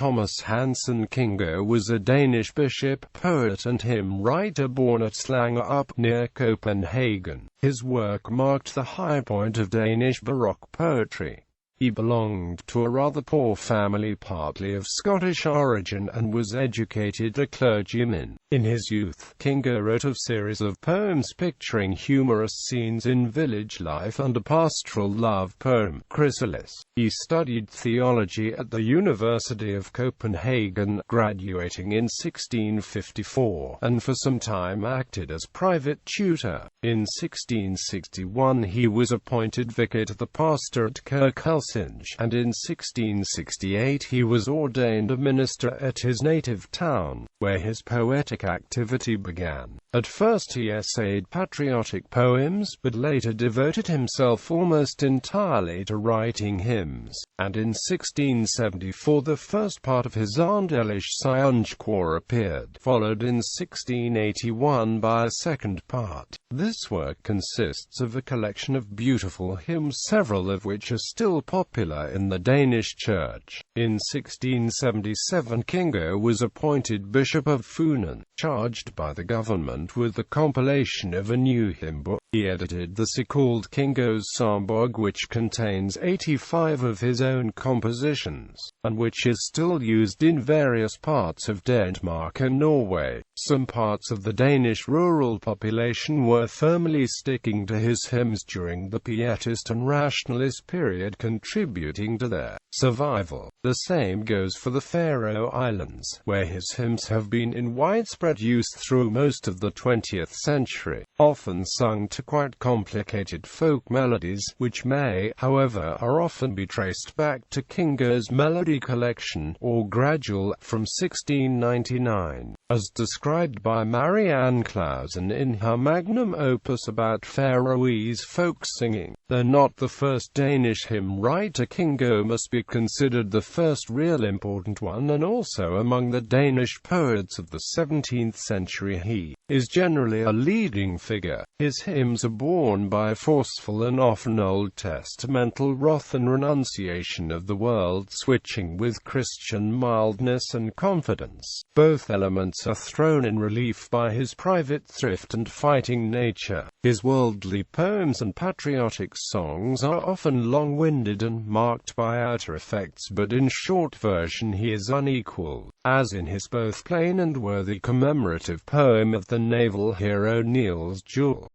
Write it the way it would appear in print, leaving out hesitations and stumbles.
Thomas Hansen Kingo was a Danish bishop, poet and hymn writer born at Slangerup near Copenhagen. His work marked the high point of Danish baroque poetry. He belonged to a rather poor family partly of Scottish origin and was educated a clergyman. In his youth, Kingo wrote a series of poems picturing humorous scenes in village life and a pastoral love poem, Chrysillis. He studied theology at the University of Copenhagen, graduating in 1654, and for some time acted as private tutor. In 1661 he was appointed vicar to the pastor at Chrysillis, and in 1668 he was ordained a minister at his native town, where his poetic activity began. At first he essayed patriotic poems, but later devoted himself almost entirely to writing hymns, and in 1674 the first part of his Danish Slangerup appeared, followed in 1681 by a second part. This work consists of a collection of beautiful hymns, several of which are still popular in the Danish church. In 1677 Kingo was appointed Bishop of Funen, charged by the government with the compilation of a new hymn book. He edited the so-called Kingo's Songbook, which contains 85 of his own compositions, and which is still used in various parts of Denmark and Norway. Some parts of the Danish rural population were firmly sticking to his hymns during the Pietist and Rationalist period, contributing to their survival. The same goes for the Faroe Islands, where his hymns have been in widespread use through most of the 20th century, often sung to quite complicated folk melodies, which may, however, are often be traced back to Kingo's melody collection, or gradual, from 1699. As described by Marianne Clausen in her magnum opus about Faroese folk singing, though not the first Danish hymn writer, Kingo must be considered the first real important one, and also among the Danish poets of the 17th century. He is generally a leading figure. His hymns are borne by a forceful and often Old Testamental wrath and renunciation of the world, switching with Christian mildness and confidence. Both elements are thrown in relief by his private thrift and fighting nature. His worldly poems and patriotic songs are often long-winded and marked by outer effects, but in short version he is unequalled, as in his both plain and worthy commemorative poem of the naval hero Niels Juel.